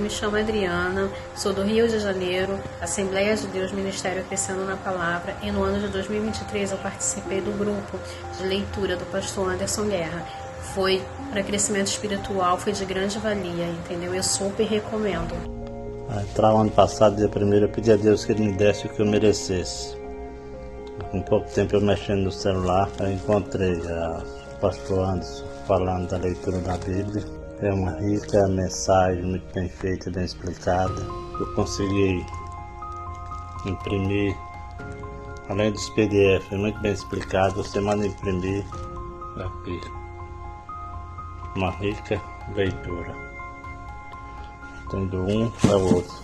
me chamo Adriana, sou do Rio de Janeiro, Assembleia de Deus Ministério Crescendo na Palavra, e no ano de 2023 eu participei do grupo de leitura do pastor Anderson Guerra. Foi para crescimento espiritual, foi de grande valia, entendeu? Eu super recomendo. Entrar o ano passado, dia 1º, eu pedi a Deus que Ele me desse o que eu merecesse. Com pouco tempo eu mexendo no celular, eu encontrei o pastor Anderson falando da leitura da Bíblia. É uma rica mensagem, muito bem feita, bem explicada. Eu consegui imprimir, além dos PDF, muito bem explicado, você manda imprimir aqui. Uma rica leitura. Tem do um para o outro.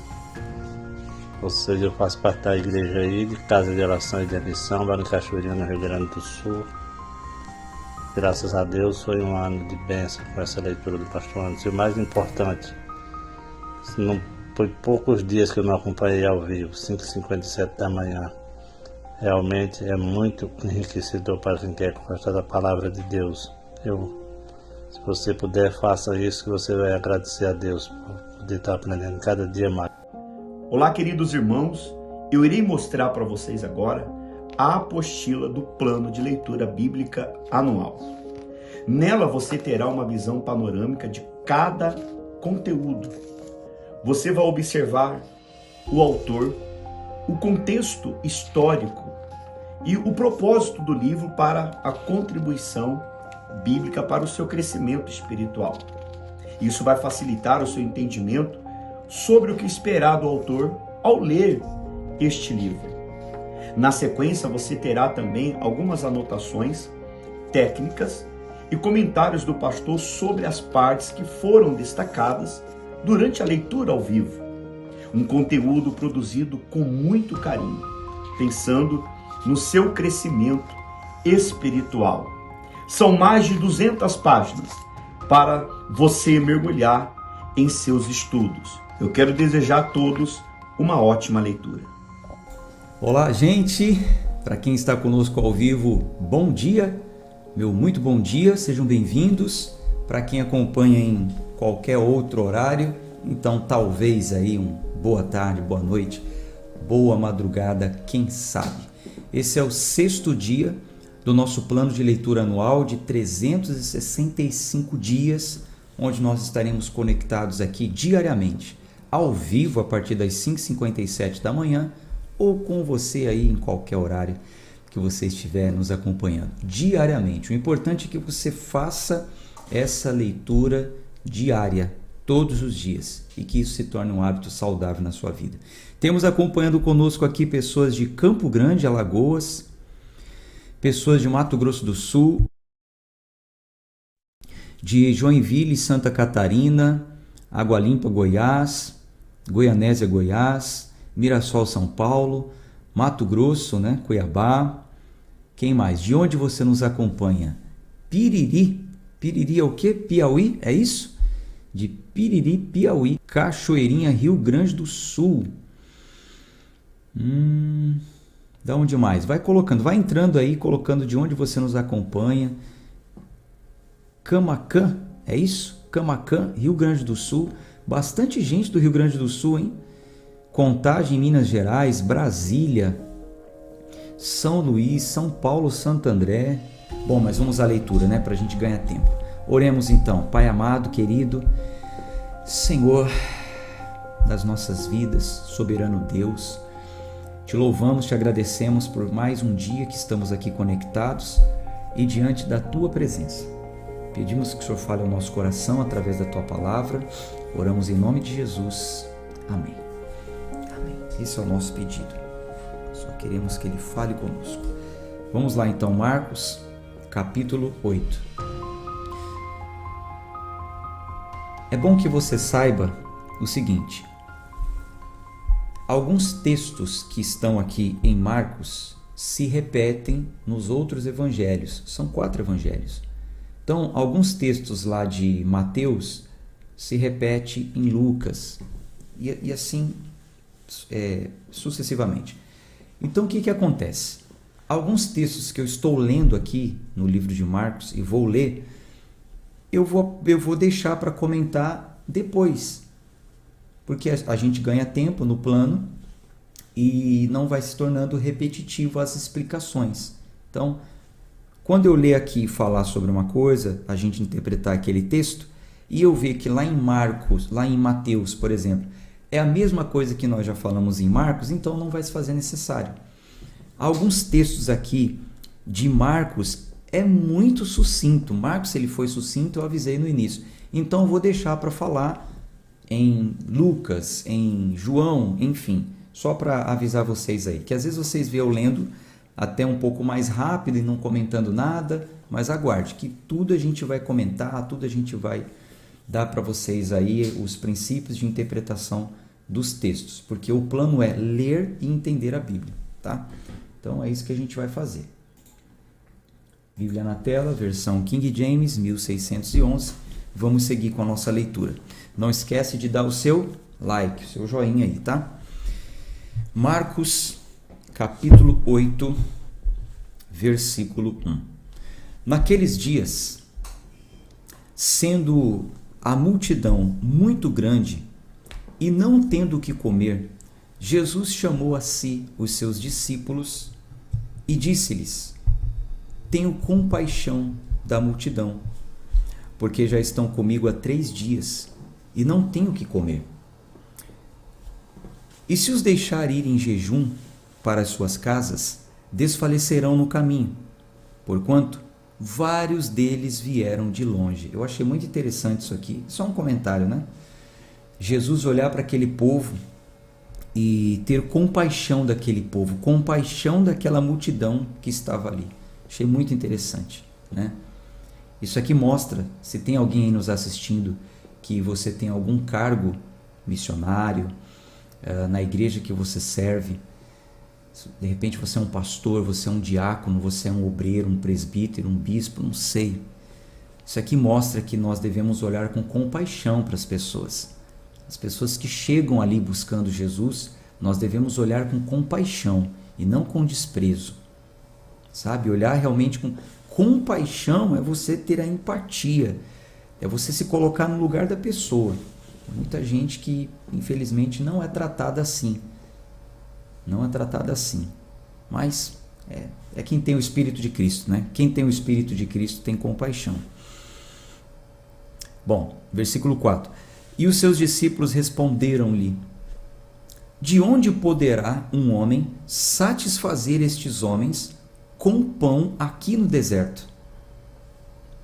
Ou seja, eu faço parte da igreja aí, de Casa de Oração e de Missão, lá no Cachoeirinho, no Rio Grande do Sul. Graças a Deus foi um ano de bênção com essa leitura do pastor Anderson. E o mais importante, não foi poucos dias que eu não acompanhei ao vivo, 5h57 da manhã. Realmente é muito enriquecedor para quem quer conversar da palavra de Deus. Se você puder, faça isso, que você vai agradecer a Deus por poder estar aprendendo cada dia mais. Olá, queridos irmãos, eu irei mostrar para vocês agora a apostila do Plano de Leitura Bíblica Anual. Nela você terá uma visão panorâmica de cada conteúdo. Você vai observar o autor, o contexto histórico e o propósito do livro para a contribuição bíblica para o seu crescimento espiritual. Isso vai facilitar o seu entendimento sobre o que esperar do autor ao ler este livro. Na sequência, você terá também algumas anotações técnicas e comentários do pastor sobre as partes que foram destacadas durante a leitura ao vivo. Um conteúdo produzido com muito carinho, pensando no seu crescimento espiritual. São mais de 200 páginas para você mergulhar em seus estudos. Eu quero desejar a todos uma ótima leitura. Olá, gente! Para quem está conosco ao vivo, bom dia, meu muito bom dia, sejam bem-vindos. Para quem acompanha em qualquer outro horário, então talvez aí boa tarde, boa noite, boa madrugada, quem sabe. Esse é o 6º dia do nosso plano de leitura anual de 365 dias, onde nós estaremos conectados aqui diariamente, ao vivo a partir das 5h57 da manhã, ou com você aí em qualquer horário que você estiver nos acompanhando, diariamente. O importante é que você faça essa leitura diária, todos os dias, e que isso se torne um hábito saudável na sua vida. Temos acompanhando conosco aqui pessoas de Campo Grande, Alagoas, pessoas de Mato Grosso do Sul, de Joinville, Santa Catarina, Água Limpa, Goiás, Goianésia, Goiás, Mirassol, São Paulo, Mato Grosso, Cuiabá. Quem mais? De onde você nos acompanha? Piriri. Piriri é o quê? Piauí? É isso? De Piriri, Piauí. Cachoeirinha, Rio Grande do Sul. Da onde mais? Vai colocando, vai entrando aí, colocando de onde você nos acompanha. Camaquã, é isso? Camaquã, Rio Grande do Sul. Bastante gente do Rio Grande do Sul, hein? Contagem, Minas Gerais, Brasília, São Luís, São Paulo, Santo André. Bom, mas vamos à leitura, para a gente ganhar tempo. Oremos então. Pai amado, querido, Senhor das nossas vidas, soberano Deus, te louvamos, te agradecemos por mais um dia que estamos aqui conectados e diante da tua presença. Pedimos que o Senhor fale ao nosso coração através da tua palavra. Oramos em nome de Jesus. Amém. Amém. Esse é o nosso pedido. Só queremos que Ele fale conosco. Vamos lá então, Marcos, capítulo 8. É bom que você saiba o seguinte: alguns textos que estão aqui em Marcos se repetem nos outros evangelhos. São 4 evangelhos. Então, alguns textos lá de Mateus se repete em Lucas e assim sucessivamente. Então, o que acontece? Alguns textos que eu estou lendo aqui no livro de Marcos e vou ler, eu vou deixar para comentar depois. porque a gente ganha tempo no plano e não vai se tornando repetitivo as explicações. Então, quando eu ler aqui falar sobre uma coisa, a gente interpretar aquele texto, e eu ver que lá em Marcos, lá em Mateus, por exemplo, é a mesma coisa que nós já falamos em Marcos, então não vai se fazer necessário. Alguns textos aqui de Marcos é muito sucinto. Marcos, ele foi sucinto, eu avisei no início. Então eu vou deixar para falar em Lucas, em João, enfim, só para avisar vocês aí, que às vezes vocês veem eu lendo até um pouco mais rápido e não comentando nada, mas aguarde, que tudo a gente vai comentar, tudo a gente vai dar para vocês aí os princípios de interpretação dos textos, porque o plano é ler e entender a Bíblia, tá? Então é isso que a gente vai fazer. Bíblia na tela, versão King James, 1611. Vamos seguir com a nossa leitura. Não esquece de dar o seu like, o seu joinha aí, tá? Marcos, capítulo 8, versículo 1. Naqueles dias, sendo a multidão muito grande e não tendo o que comer, Jesus chamou a si os seus discípulos e disse-lhes: tenho compaixão da multidão, porque já estão comigo há 3 dias e não tenho o que comer. E se os deixar ir em jejum para as suas casas, desfalecerão no caminho, porquanto vários deles vieram de longe. Eu achei muito interessante isso aqui, só um comentário, né? Jesus olhar para aquele povo e ter compaixão daquele povo, compaixão daquela multidão que estava ali. Achei muito interessante, né? Isso aqui mostra, se tem alguém aí nos assistindo, que você tem algum cargo missionário na igreja que você serve. De repente você é um pastor, você é um diácono, você é um obreiro, um presbítero, um bispo, não sei. Isso aqui mostra que nós devemos olhar com compaixão para as pessoas. As pessoas que chegam ali buscando Jesus, nós devemos olhar com compaixão e não com desprezo. Sabe? Olhar realmente com compaixão é você ter a empatia, é você se colocar no lugar da pessoa. Tem muita gente que, infelizmente, não é tratada assim. Não é tratada assim. Mas é quem tem o Espírito de Cristo, né? Quem tem o Espírito de Cristo tem compaixão. Bom, versículo 4. E os seus discípulos responderam-lhe: de onde poderá um homem satisfazer estes homens com pão aqui no deserto?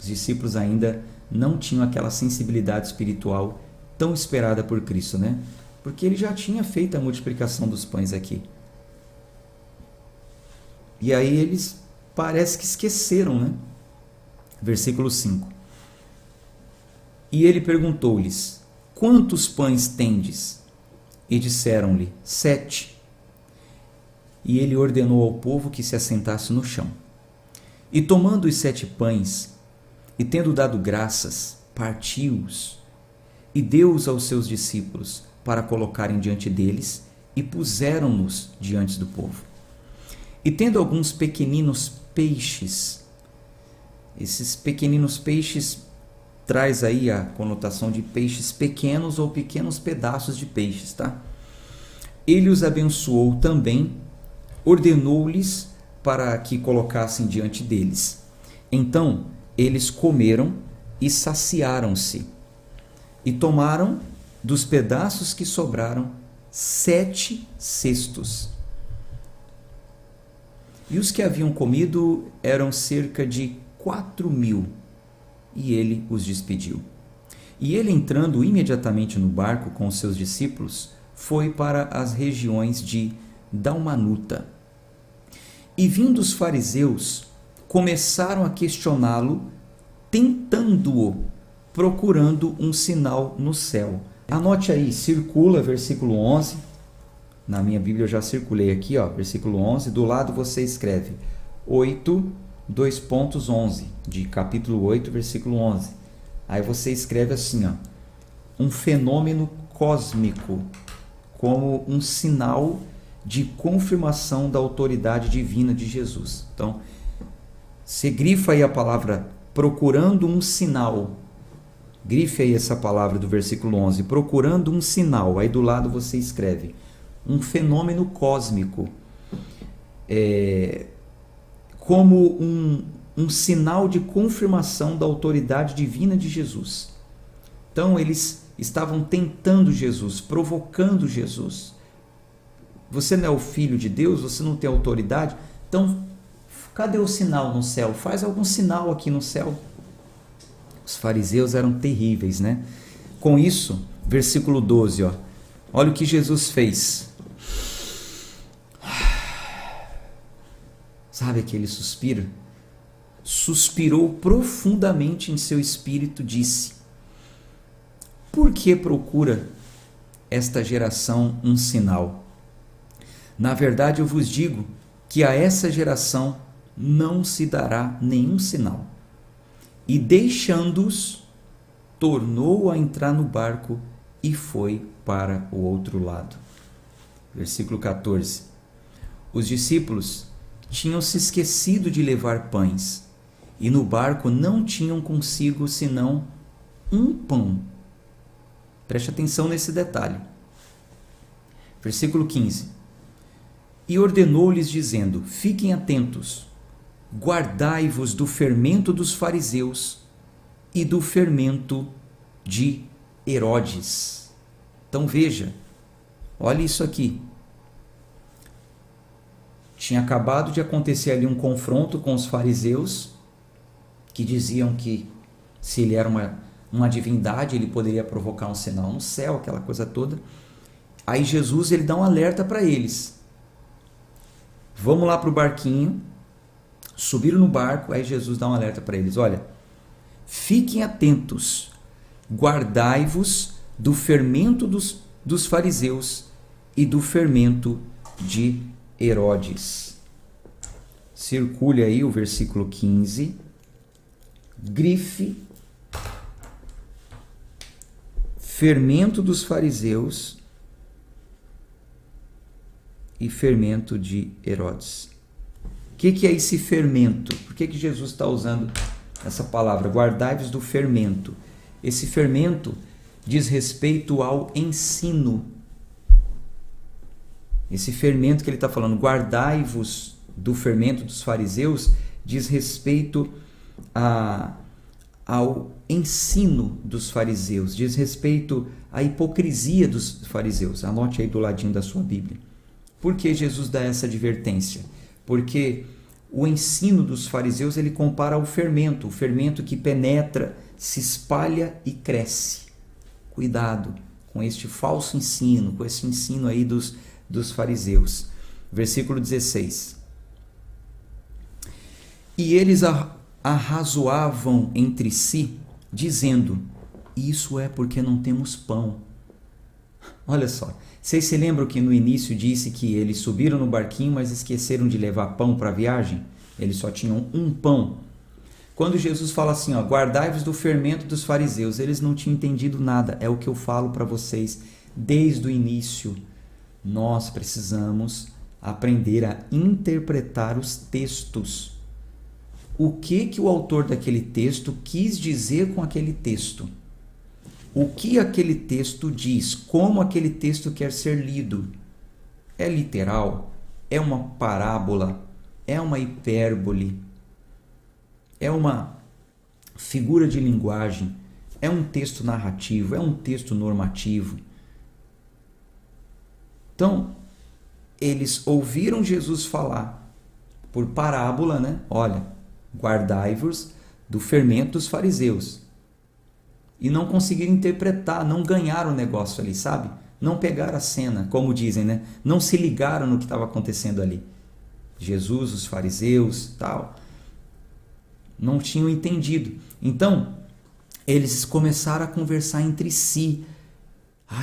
Os discípulos ainda não tinham aquela sensibilidade espiritual tão esperada por Cristo, né? Porque ele já tinha feito a multiplicação dos pães aqui. E aí eles parece que esqueceram, né? Versículo 5. E ele perguntou-lhes: quantos pães tendes? E disseram-lhe: 7. E ele ordenou ao povo que se assentasse no chão. E tomando os 7 pães, e tendo dado graças, partiu-os, e deu-os aos seus discípulos, para colocarem diante deles, e puseram-nos diante do povo. E tendo alguns pequeninos peixes, esses pequeninos peixes traz aí a conotação de peixes pequenos ou pequenos pedaços de peixes, tá? Ele os abençoou também, ordenou-lhes para que colocassem diante deles. Então eles comeram e saciaram-se, e tomaram dos pedaços que sobraram 7 cestos. E os que haviam comido eram cerca de 4.000, e ele os despediu. E ele, entrando imediatamente no barco com os seus discípulos, foi para as regiões de Dalmanuta. E vindo os fariseus, começaram a questioná-lo, tentando-o, procurando um sinal no céu. Anote aí, circula versículo 11. Na minha Bíblia eu já circulei aqui, ó, versículo 11. Do lado você escreve 8, 2.11, de capítulo 8, versículo 11. Aí você escreve assim, ó, um fenômeno cósmico, como um sinal de confirmação da autoridade divina de Jesus. Então, você grifa aí a palavra procurando um sinal Grife aí essa palavra do versículo 11. Procurando um sinal. Aí do lado você escreve. Um fenômeno cósmico. Como um sinal de confirmação da autoridade divina de Jesus. Então eles estavam tentando Jesus, provocando Jesus. Você não é o filho de Deus? Você não tem autoridade? Então, cadê o sinal no céu? Faz algum sinal aqui no céu. Os fariseus eram terríveis, né? Com isso, versículo 12, ó. Olha o que Jesus fez. Sabe aquele suspiro? Suspirou profundamente em seu espírito, disse: por que procura esta geração um sinal? Na verdade, eu vos digo que a essa geração não se dará nenhum sinal. E deixando-os, tornou a entrar no barco e foi para o outro lado. Versículo 14. Os discípulos tinham se esquecido de levar pães, e no barco não tinham consigo senão um pão. Preste atenção nesse detalhe. Versículo 15. E ordenou-lhes dizendo: fiquem atentos, guardai-vos do fermento dos fariseus e do fermento de Herodes. Então veja, olha isso aqui. Tinha acabado de acontecer ali um confronto com os fariseus, que diziam que se ele era uma divindade, ele poderia provocar um sinal no céu, aquela coisa toda. Aí Jesus ele dá um alerta para eles. Vamos lá para o barquinho. Subiram no barco, aí Jesus dá um alerta para eles. Olha, fiquem atentos, guardai-vos do fermento dos fariseus e do fermento de Herodes. Circule aí o versículo 15. Grife. Fermento dos fariseus e fermento de Herodes. O que é esse fermento? Por que Jesus está usando essa palavra? Guardai-vos do fermento. Esse fermento diz respeito ao ensino. Esse fermento que ele está falando, guardai-vos do fermento dos fariseus, diz respeito ao ensino dos fariseus, diz respeito à hipocrisia dos fariseus. Anote aí do ladinho da sua Bíblia. Por que Jesus dá essa advertência? Porque o ensino dos fariseus ele compara ao fermento, o fermento que penetra, se espalha e cresce. Cuidado com este falso ensino, com esse ensino aí dos fariseus. Versículo 16. E eles arrazoavam entre si, dizendo: isso é porque não temos pão. Olha só, vocês se lembram que no início disse que eles subiram no barquinho, mas esqueceram de levar pão para a viagem? Eles só tinham um pão. Quando Jesus fala assim, ó, guardai-vos do fermento dos fariseus, eles não tinham entendido nada. É o que eu falo para vocês desde o início. Nós precisamos aprender a interpretar os textos. O que o autor daquele texto quis dizer com aquele texto? O que aquele texto diz? Como aquele texto quer ser lido? É literal? É uma parábola? É uma hipérbole? É uma figura de linguagem? É um texto narrativo? É um texto normativo? Então, eles ouviram Jesus falar por parábola, né? Olha, guardai-vos do fermento dos fariseus. E não conseguiram interpretar, não ganharam o negócio ali, sabe? Não pegaram a cena, como dizem, né? Não se ligaram no que estava acontecendo ali. Jesus, os fariseus, tal. Não tinham entendido. Então, eles começaram a conversar entre si.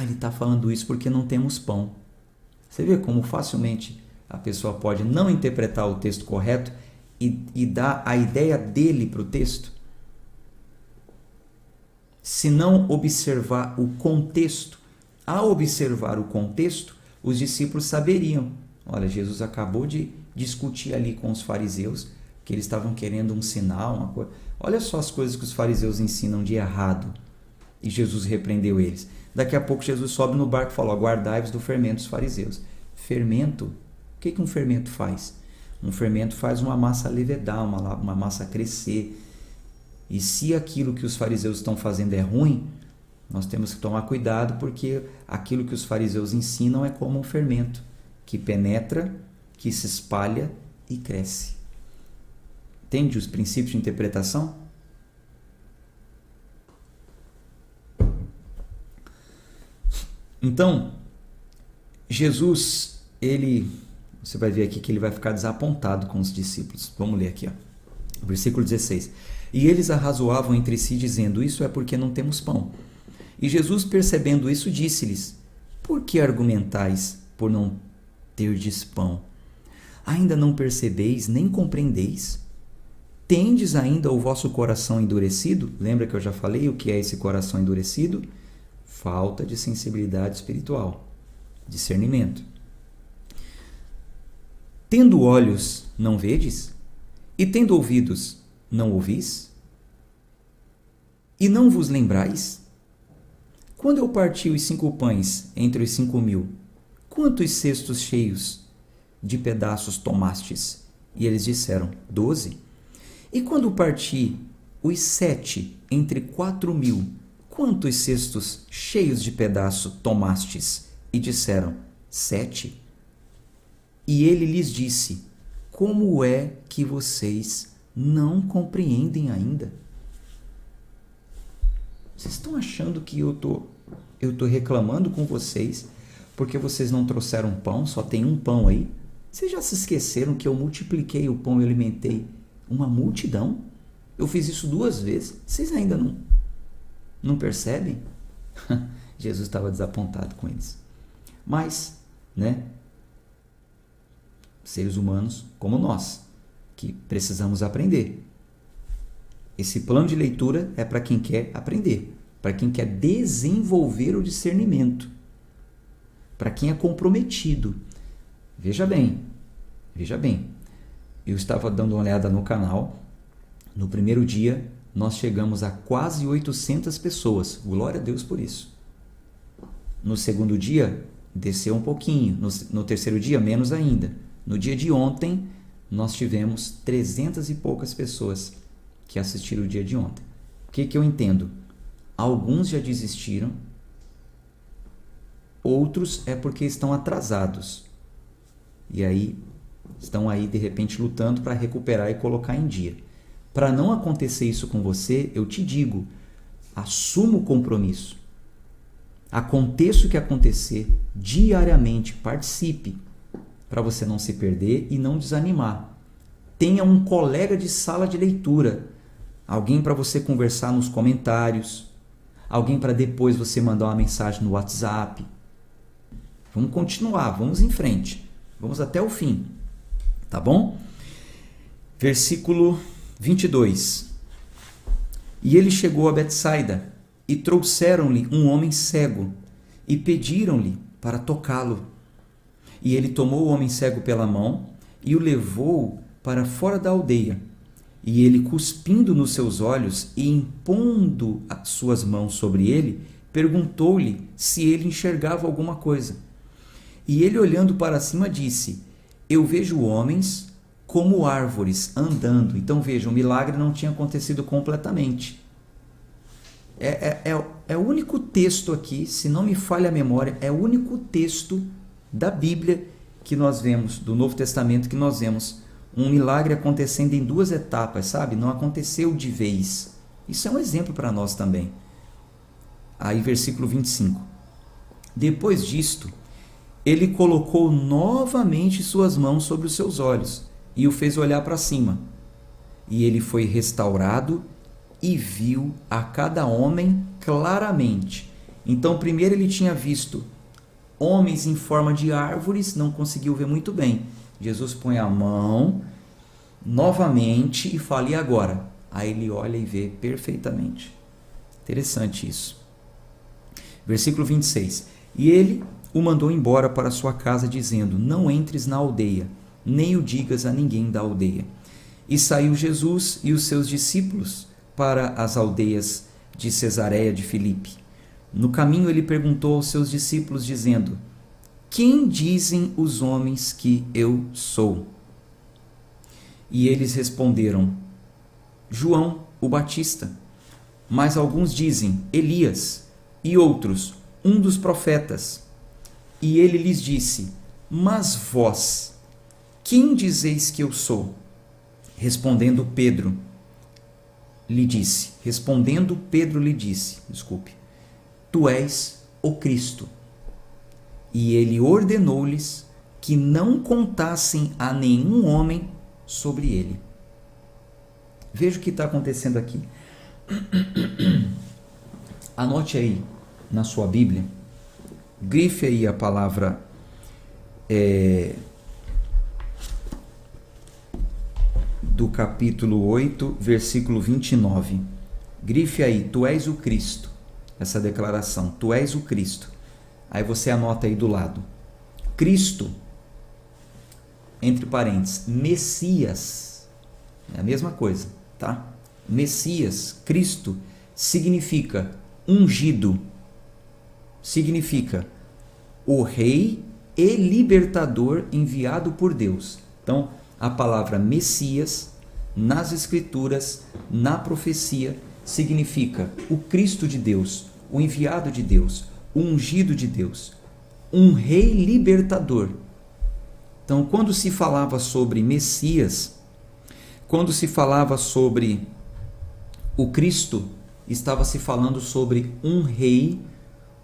Ele está falando isso porque não temos pão. Você vê como facilmente a pessoa pode não interpretar o texto correto e dar a ideia dele para o texto? Se não observar o contexto. Ao observar o contexto, os discípulos saberiam. Olha, Jesus acabou de discutir ali com os fariseus que eles estavam querendo um sinal, uma coisa. Olha só as coisas que os fariseus ensinam de errado. E Jesus repreendeu eles. Daqui a pouco Jesus sobe no barco e fala: guardai-vos do fermento dos fariseus. Fermento? O que um fermento faz? Um fermento faz uma massa levedar, uma massa crescer. E se aquilo que os fariseus estão fazendo é ruim, nós temos que tomar cuidado, porque aquilo que os fariseus ensinam é como um fermento, que penetra, que se espalha e cresce. Entende os princípios de interpretação? Então, Jesus, você vai ver aqui que ele vai ficar desapontado com os discípulos. Vamos ler aqui, ó. Versículo 16. E eles arrazoavam entre si, dizendo: isso é porque não temos pão. E Jesus, percebendo isso, disse-lhes: por que argumentais por não terdes pão? Ainda não percebeis, nem compreendeis? Tendes ainda o vosso coração endurecido? Lembra que eu já falei o que é esse coração endurecido? Falta de sensibilidade espiritual, discernimento. Tendo olhos, não vedes? E tendo ouvidos, não ouvis? E não vos lembrais? Quando eu parti os 5 pães entre os 5.000, quantos cestos cheios de pedaços tomastes? E eles disseram: 12. E quando parti os 7 entre 4.000, quantos cestos cheios de pedaço tomastes? E disseram: 7. E ele lhes disse: como é que vocês não compreendem ainda? Vocês estão achando que eu tô reclamando com vocês porque vocês não trouxeram pão? Só tem um pão aí? Vocês já se esqueceram que eu multipliquei o pão e alimentei uma multidão? Eu fiz isso 2 vezes. Vocês ainda não percebem? Jesus estava desapontado com eles. Mas, seres humanos como nós, que precisamos aprender. Esse plano de leitura é para quem quer aprender, para quem quer desenvolver o discernimento, para quem é comprometido. Veja bem, eu estava dando uma olhada no canal. No primeiro dia, nós chegamos a quase 800 pessoas. Glória a Deus por isso. No segundo dia, desceu um pouquinho. No terceiro dia, menos ainda. No dia de ontem, nós tivemos 300 e poucas pessoas que assistiram o dia de ontem. O que eu entendo? Alguns já desistiram, outros é porque estão atrasados. E aí, estão aí de repente lutando para recuperar e colocar em dia. Para não acontecer isso com você, eu te digo, assuma o compromisso. Aconteça o que acontecer, diariamente participe, para você não se perder e não desanimar. Tenha um colega de sala de leitura, alguém para você conversar nos comentários, alguém para depois você mandar uma mensagem no WhatsApp. Vamos continuar, vamos em frente, vamos até o fim, tá bom? Versículo 22. E ele chegou a Betsaida, e trouxeram-lhe um homem cego, e pediram-lhe para tocá-lo. E ele tomou o homem cego pela mão, e o levou para fora da aldeia. E ele, cuspindo nos seus olhos, e impondo as suas mãos sobre ele, perguntou-lhe se ele enxergava alguma coisa. E ele, olhando para cima, disse: eu vejo homens como árvores andando. Então veja, o milagre não tinha acontecido completamente. É o único texto aqui, se não me falha a memória, é o único texto da Bíblia que nós vemos, do Novo Testamento, que nós vemos um milagre acontecendo em 2 etapas, sabe? Não aconteceu de vez. Isso é um exemplo para nós também. Aí versículo 25. Depois disto, ele colocou novamente suas mãos sobre os seus olhos e o fez olhar para cima. E ele foi restaurado e viu a cada homem claramente. Então, primeiro ele tinha visto homens em forma de árvores, não conseguiu ver muito bem. Jesus põe a mão novamente e fala: e agora? Aí ele olha e vê perfeitamente. Interessante isso. Versículo 26. E ele o mandou embora para sua casa, dizendo: não entres na aldeia, nem o digas a ninguém da aldeia. E saiu Jesus e os seus discípulos para as aldeias de Cesareia de Filipe. No caminho ele perguntou aos seus discípulos, dizendo: quem dizem os homens que eu sou? E eles responderam: João o Batista. Mas alguns dizem Elias, e outros, um dos profetas. E ele lhes disse: mas vós, quem dizeis que eu sou? Respondendo Pedro lhe disse, tu és o Cristo. E ele ordenou-lhes que não contassem a nenhum homem sobre ele. Veja o que está acontecendo aqui. Anote aí na sua Bíblia, grife aí a palavra do capítulo 8, versículo 29. Grife aí, tu és o Cristo. Essa declaração, tu és o Cristo. Aí você anota aí do lado. Cristo, entre parênteses, Messias. É a mesma coisa, tá? Messias, Cristo, significa ungido. Significa o rei e libertador enviado por Deus. Então, a palavra Messias, nas Escrituras, na profecia, significa o Cristo de Deus, o enviado de Deus, o ungido de Deus, um rei libertador. Então, quando se falava sobre Messias, quando se falava sobre o Cristo, estava se falando sobre um rei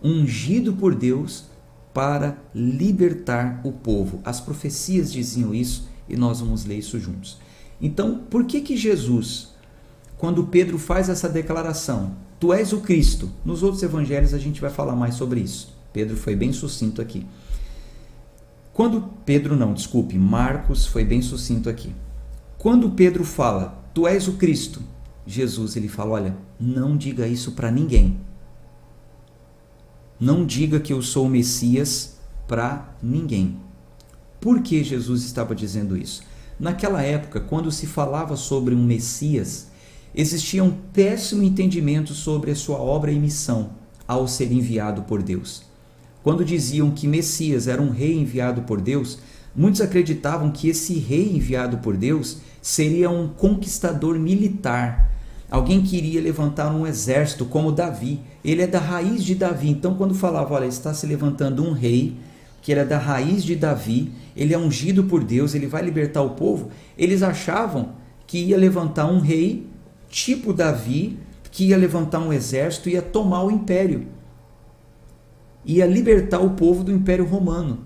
ungido por Deus para libertar o povo. As profecias diziam isso e nós vamos ler isso juntos. Então, por que Jesus, quando Pedro faz essa declaração, tu és o Cristo, nos outros evangelhos a gente vai falar mais sobre isso. Pedro foi bem sucinto aqui. Marcos foi bem sucinto aqui. Quando Pedro fala, tu és o Cristo, Jesus ele fala, olha, não diga isso para ninguém. Não diga que eu sou o Messias para ninguém. Por que Jesus estava dizendo isso? Naquela época, quando se falava sobre um Messias, existia um péssimo entendimento sobre a sua obra e missão ao ser enviado por Deus. Quando diziam que Messias era um rei enviado por Deus, muitos acreditavam que esse rei enviado por Deus seria um conquistador militar. Alguém que iria levantar um exército como Davi. Ele é da raiz de Davi. Então, quando falava, olha, está se levantando um rei que era da raiz de Davi, ele é ungido por Deus, ele vai libertar o povo, eles achavam que ia levantar um rei tipo Davi, que ia levantar um exército e ia tomar o império. Ia libertar o povo do Império Romano.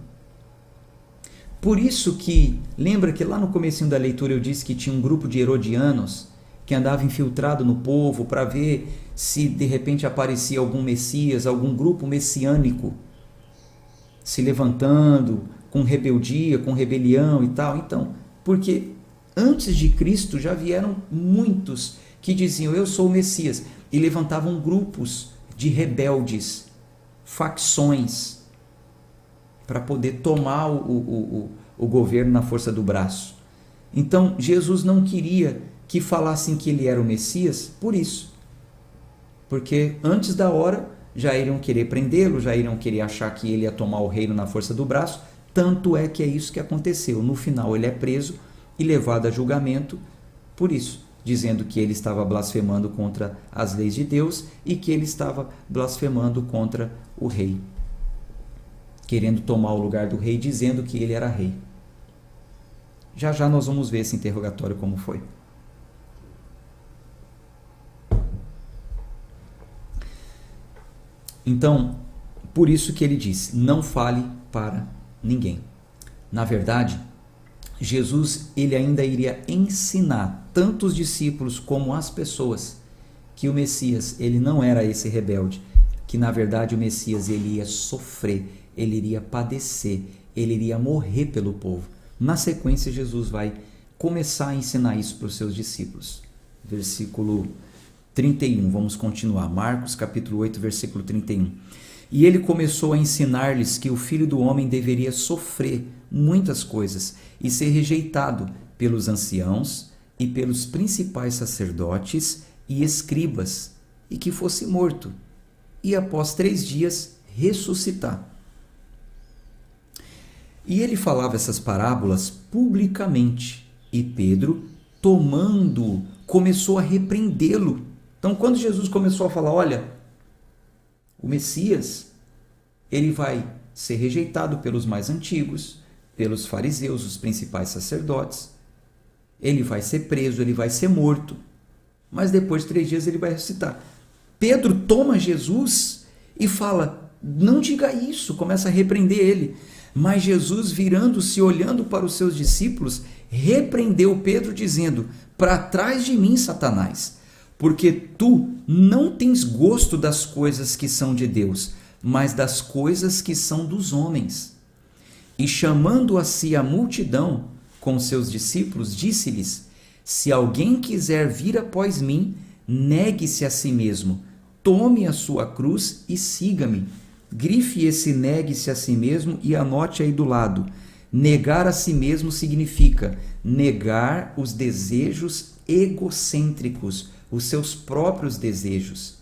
Por isso que, lembra que lá no comecinho da leitura eu disse que tinha um grupo de herodianos que andava infiltrado no povo para ver se de repente aparecia algum Messias, algum grupo messiânico se levantando com rebeldia, com rebelião e tal. Então, porque antes de Cristo já vieram muitos que diziam, eu sou o Messias, e levantavam grupos de rebeldes, facções, para poder tomar o governo na força do braço. Então, Jesus não queria que falassem que ele era o Messias por isso. Porque antes da hora já iriam querer prendê-lo, já iriam querer achar que ele ia tomar o reino na força do braço. Tanto é que é isso que aconteceu. No final ele é preso e levado a julgamento por isso, dizendo que ele estava blasfemando contra as leis de Deus e que ele estava blasfemando contra o rei, querendo tomar o lugar do rei, dizendo que ele era rei. Já já nós vamos ver esse interrogatório como foi. Então, por isso que ele disse, não fale para ninguém. Na verdade, Jesus ele ainda iria ensinar tanto os discípulos como as pessoas que o Messias ele não era esse rebelde, que na verdade o Messias ele ia sofrer, ele iria padecer, ele iria morrer pelo povo. Na sequência, Jesus vai começar a ensinar isso para os seus discípulos. Versículo 31, vamos continuar. Marcos capítulo 8, versículo 31. E ele começou a ensinar-lhes que o Filho do Homem deveria sofrer muitas coisas e ser rejeitado pelos anciãos e pelos principais sacerdotes e escribas e que fosse morto, e após 3 dias ressuscitar. E ele falava essas parábolas publicamente, e Pedro, tomando, começou a repreendê-lo. Então, quando Jesus começou a falar, olha, o Messias, ele vai ser rejeitado pelos mais antigos, pelos fariseus, os principais sacerdotes, ele vai ser preso, ele vai ser morto, mas depois de 3 dias ele vai ressuscitar. Pedro toma Jesus e fala, não diga isso, começa a repreender ele. Mas Jesus, virando-se, olhando para os seus discípulos, repreendeu Pedro, dizendo, para trás de mim, Satanás, porque tu não tens gosto das coisas que são de Deus, mas das coisas que são dos homens. E chamando a si a multidão com seus discípulos, disse-lhes, se alguém quiser vir após mim, negue-se a si mesmo, tome a sua cruz e siga-me. Grife esse negue-se a si mesmo e anote aí do lado. Negar a si mesmo significa negar os desejos egocêntricos, os seus próprios desejos.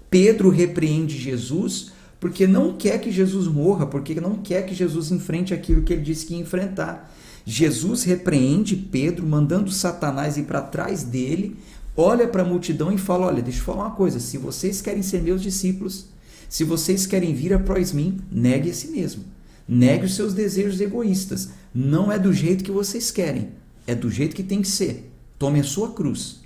Pedro repreende Jesus porque não quer que Jesus morra, porque não quer que Jesus enfrente aquilo que ele disse que ia enfrentar. Jesus repreende Pedro, mandando Satanás ir para trás dele, olha para a multidão e fala, olha, deixa eu falar uma coisa, se vocês querem ser meus discípulos, se vocês querem vir após mim, negue a si mesmo. Negue os seus desejos egoístas. Não é do jeito que vocês querem. É do jeito que tem que ser. Tome a sua cruz.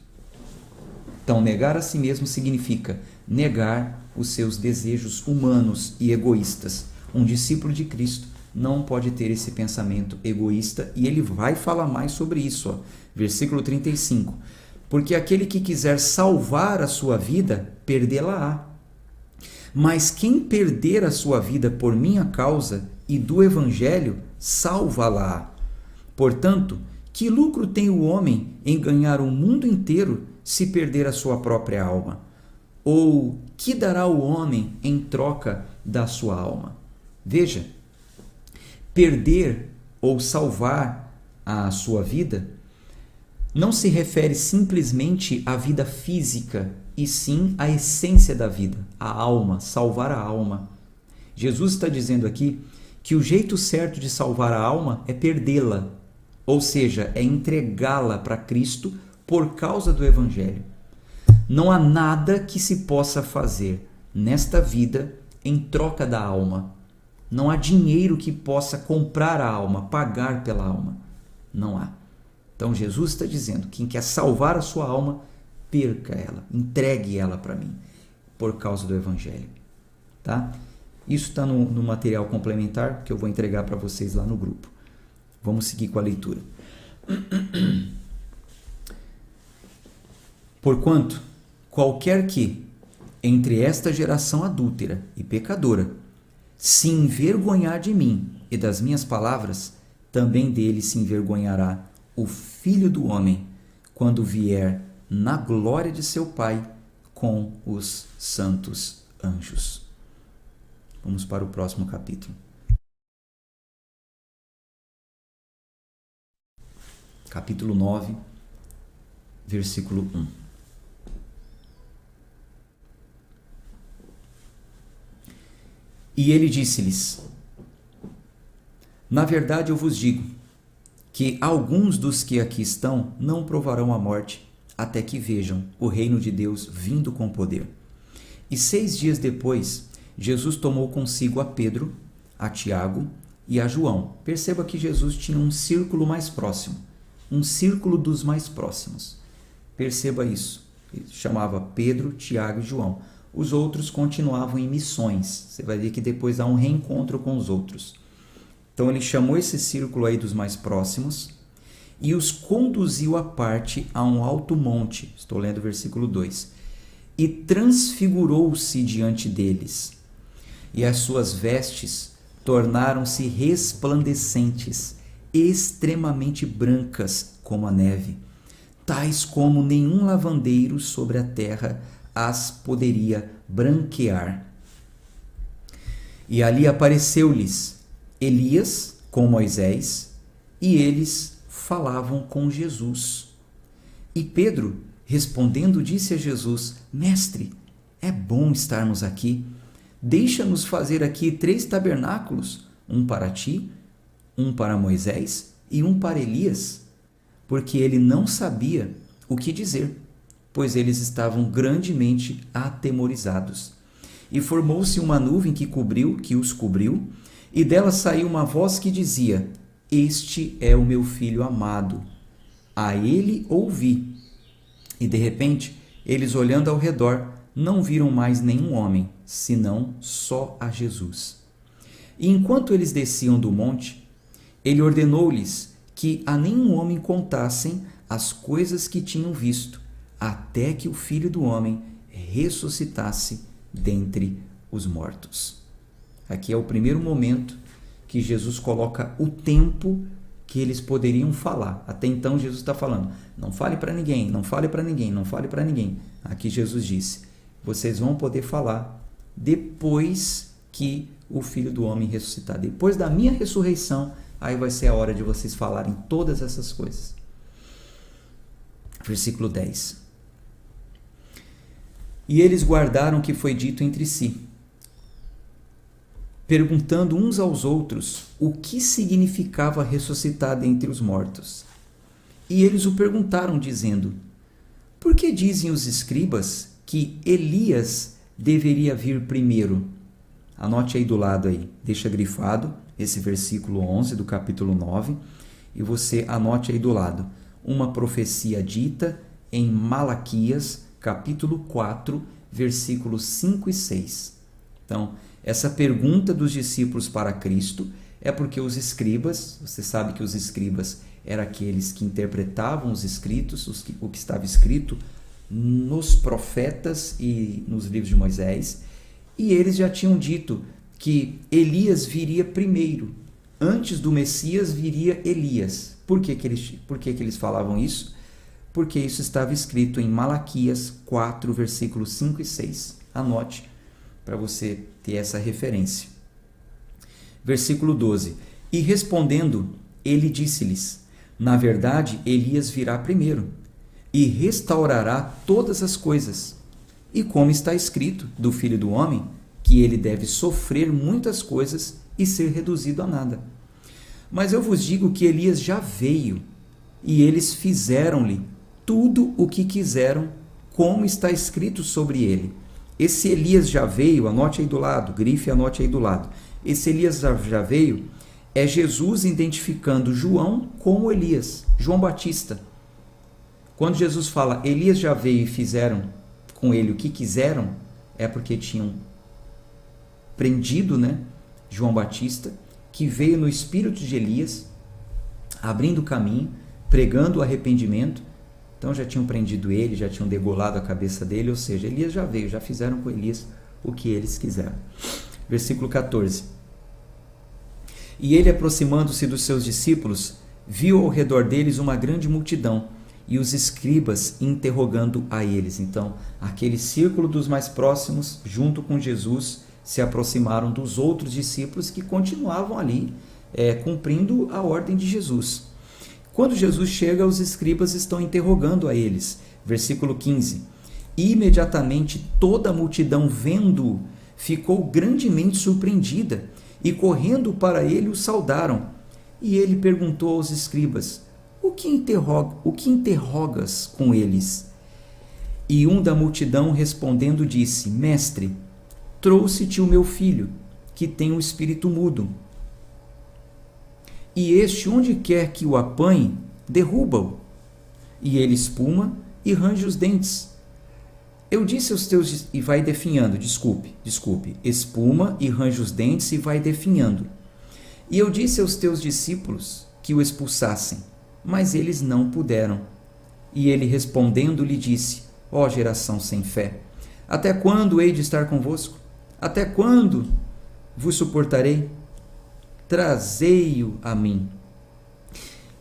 Então, negar a si mesmo significa negar os seus desejos humanos e egoístas. Um discípulo de Cristo não pode ter esse pensamento egoísta, e ele vai falar mais sobre isso. Ó. Versículo 35. Porque aquele que quiser salvar a sua vida, perdê-la-á. Mas quem perder a sua vida por minha causa e do Evangelho, salva-la. Portanto, que lucro tem o homem em ganhar o mundo inteiro se perder a sua própria alma? Ou que dará o homem em troca da sua alma? Veja, perder ou salvar a sua vida não se refere simplesmente à vida física, e sim à essência da vida, a alma, salvar a alma. Jesus está dizendo aqui que o jeito certo de salvar a alma é perdê-la, ou seja, é entregá-la para Cristo por causa do Evangelho. Não há nada que se possa fazer nesta vida em troca da alma. Não há dinheiro que possa comprar a alma, pagar pela alma. Não há. Então Jesus está dizendo, quem quer salvar a sua alma, perca ela, entregue ela para mim, por causa do Evangelho. Tá? Isso está no material complementar que eu vou entregar para vocês lá no grupo. Vamos seguir com a leitura. Porquanto, qualquer que, entre esta geração adúltera e pecadora, se envergonhar de mim e das minhas palavras, também dele se envergonhará o Filho do Homem, quando vier na glória de seu Pai com os santos anjos. Vamos para o próximo capítulo. Capítulo 9, versículo 1. E ele disse-lhes, na verdade eu vos digo, que alguns dos que aqui estão não provarão a morte, até que vejam o reino de Deus vindo com poder. E 6 dias depois, Jesus tomou consigo a Pedro, a Tiago e a João. Perceba que Jesus tinha um círculo mais próximo, um círculo dos mais próximos. Perceba isso. Ele chamava Pedro, Tiago e João. Os outros continuavam em missões. Você vai ver que depois há um reencontro com os outros. Então ele chamou esse círculo aí dos mais próximos e os conduziu à parte a um alto monte. Estou lendo o versículo 2. E transfigurou-se diante deles. E as suas vestes tornaram-se resplandecentes, extremamente brancas como a neve, tais como nenhum lavandeiro sobre a terra as poderia branquear. E ali apareceu-lhes Elias com Moisés, e eles falavam com Jesus. E Pedro, respondendo, disse a Jesus, Mestre, É bom estarmos aqui. Deixa-nos fazer aqui 3 tabernáculos, um para ti, um para Moisés e um para Elias, porque ele não sabia o que dizer, pois eles estavam grandemente atemorizados. E formou-se uma nuvem que os cobriu, e dela saiu uma voz que dizia: Este é o meu filho amado, a ele ouvi. E de repente, eles olhando ao redor, não viram mais nenhum homem, senão só a Jesus. E enquanto eles desciam do monte, ele ordenou-lhes que a nenhum homem contassem as coisas que tinham visto, até que o Filho do Homem ressuscitasse dentre os mortos. Aqui é o primeiro momento que Jesus coloca o tempo que eles poderiam falar. Até então Jesus está falando: não fale para ninguém, não fale para ninguém, não fale para ninguém. Aqui Jesus disse: vocês vão poder falar depois que o Filho do Homem ressuscitar. Depois da minha ressurreição, aí vai ser a hora de vocês falarem todas essas coisas. Versículo 10. E eles guardaram o que foi dito entre si, perguntando uns aos outros o que significava ressuscitar dentre os mortos. E eles o perguntaram, dizendo: por que dizem os escribas que Elias deveria vir primeiro? Anote aí do lado aí, deixa grifado esse versículo 11 do capítulo 9, e você anote aí do lado: uma profecia dita em Malaquias, capítulo 4, versículos 5 e 6. Então, essa pergunta dos discípulos para Cristo é porque os escribas, você sabe que os escribas eram aqueles que interpretavam os escritos, o que estava escrito nos profetas e nos livros de Moisés, e eles já tinham dito que Elias viria primeiro. Antes do Messias viria Elias. Por que eles falavam isso? Porque isso estava escrito em Malaquias 4, versículos 5 e 6. Anote para você ter essa referência. Versículo 12. E respondendo, ele disse-lhes: na verdade, Elias virá primeiro e restaurará todas as coisas. E como está escrito do Filho do Homem, que ele deve sofrer muitas coisas e ser reduzido a nada. Mas eu vos digo que Elias já veio, e eles fizeram-lhe tudo o que quiseram, como está escrito sobre ele. Esse Elias já veio, anote aí do lado, grife, anote aí do lado. Esse Elias já veio é Jesus identificando João como Elias, João Batista. Quando Jesus fala Elias já veio e fizeram com ele o que quiseram, é porque tinham prendido, João Batista, que veio no espírito de Elias, abrindo o caminho, pregando o arrependimento. Então já tinham prendido ele, já tinham degolado a cabeça dele, ou seja, Elias já veio, já fizeram com Elias o que eles quiseram. Versículo 14. E ele, aproximando-se dos seus discípulos, viu ao redor deles uma grande multidão, e os escribas interrogando a eles. Então, aquele círculo dos mais próximos, junto com Jesus, se aproximaram dos outros discípulos que continuavam ali, cumprindo a ordem de Jesus. Quando Jesus chega, os escribas estão interrogando a eles. Versículo 15. E imediatamente toda a multidão, vendo-o, ficou grandemente surpreendida, e correndo para ele o saudaram. E ele perguntou aos escribas: o que interrogas com eles? E um da multidão respondendo disse: Mestre, trouxe-te o meu filho, que tem um espírito mudo. E este, onde quer que o apanhe, derruba-o. E ele espuma e range os dentes. Eu disse aos teus... E vai definhando, desculpe. Espuma e range os dentes e vai definhando. E eu disse aos teus discípulos que o expulsassem, mas eles não puderam. E ele respondendo lhe disse: ó geração sem fé, até quando hei de estar convosco? Até quando vos suportarei? Trazei-o a mim.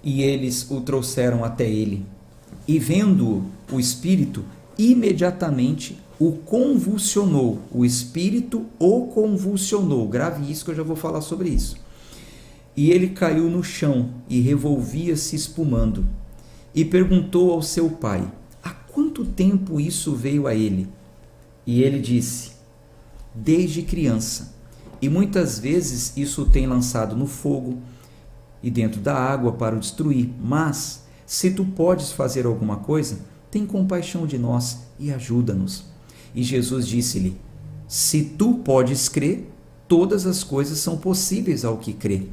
E eles o trouxeram até ele. E vendo-o, o espírito imediatamente o convulsionou. O espírito o convulsionou. Grave isso que eu já vou falar sobre isso. E ele caiu no chão e revolvia-se espumando. E perguntou ao seu pai: há quanto tempo isso veio a ele? E ele disse: desde criança. E muitas vezes isso o tem lançado no fogo e dentro da água para o destruir. Mas, se tu podes fazer alguma coisa, tem compaixão de nós e ajuda-nos. E Jesus disse-lhe: se tu podes crer, todas as coisas são possíveis ao que crê.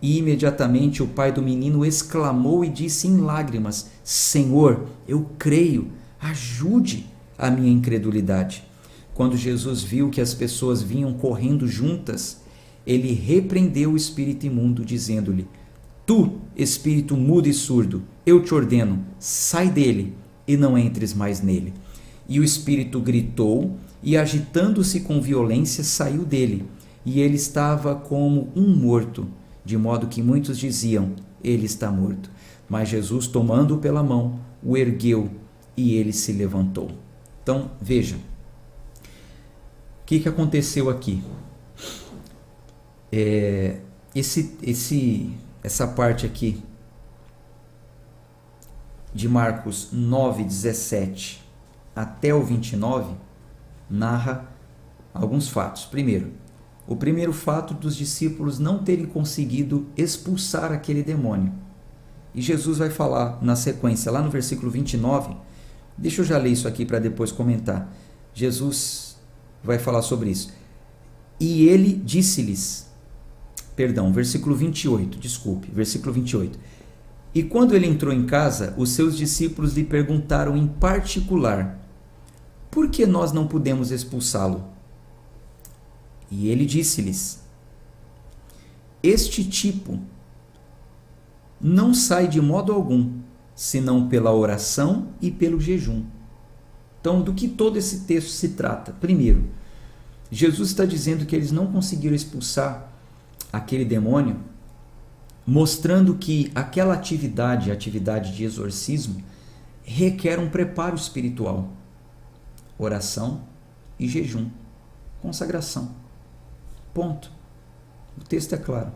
E imediatamente o pai do menino exclamou e disse em lágrimas: Senhor, eu creio, ajude a minha incredulidade. Quando Jesus viu que as pessoas vinham correndo juntas, ele repreendeu o espírito imundo, dizendo-lhe: tu, espírito mudo e surdo, eu te ordeno, sai dele e não entres mais nele. E o espírito gritou e, agitando-se com violência, saiu dele. E ele estava como um morto, de modo que muitos diziam: ele está morto. Mas Jesus, tomando-o pela mão, o ergueu e ele se levantou. Então, veja, o que aconteceu aqui? Essa parte aqui de Marcos 9, 17 até o 29 narra alguns fatos. Primeiro, o primeiro fato dos discípulos não terem conseguido expulsar aquele demônio. E Jesus vai falar na sequência, lá no versículo 29, deixa eu já ler isso aqui para depois comentar. Jesus vai falar sobre isso. E ele disse-lhes, versículo 28, versículo 28. E quando ele entrou em casa, os seus discípulos lhe perguntaram em particular: por que nós não pudemos expulsá-lo? E ele disse-lhes: este tipo não sai de modo algum, senão pela oração e pelo jejum. Então, do que todo esse texto se trata? Primeiro, Jesus está dizendo que eles não conseguiram expulsar aquele demônio, mostrando que aquela atividade, a atividade de exorcismo, requer um preparo espiritual. Oração e jejum. Consagração. Ponto. O texto é claro.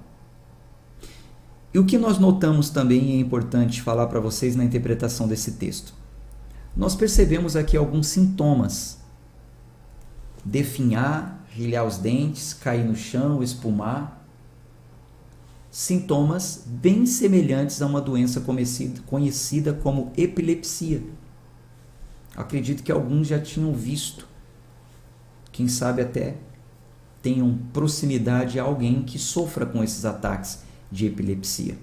E o que nós notamos também, é importante falar para vocês na interpretação desse texto. Nós percebemos aqui alguns sintomas. Definhar, rilhar os dentes, cair no chão, espumar. Sintomas bem semelhantes a uma doença conhecida como epilepsia. Acredito que alguns já tinham visto. Quem sabe até tenham proximidade a alguém que sofra com esses ataques de epilepsia.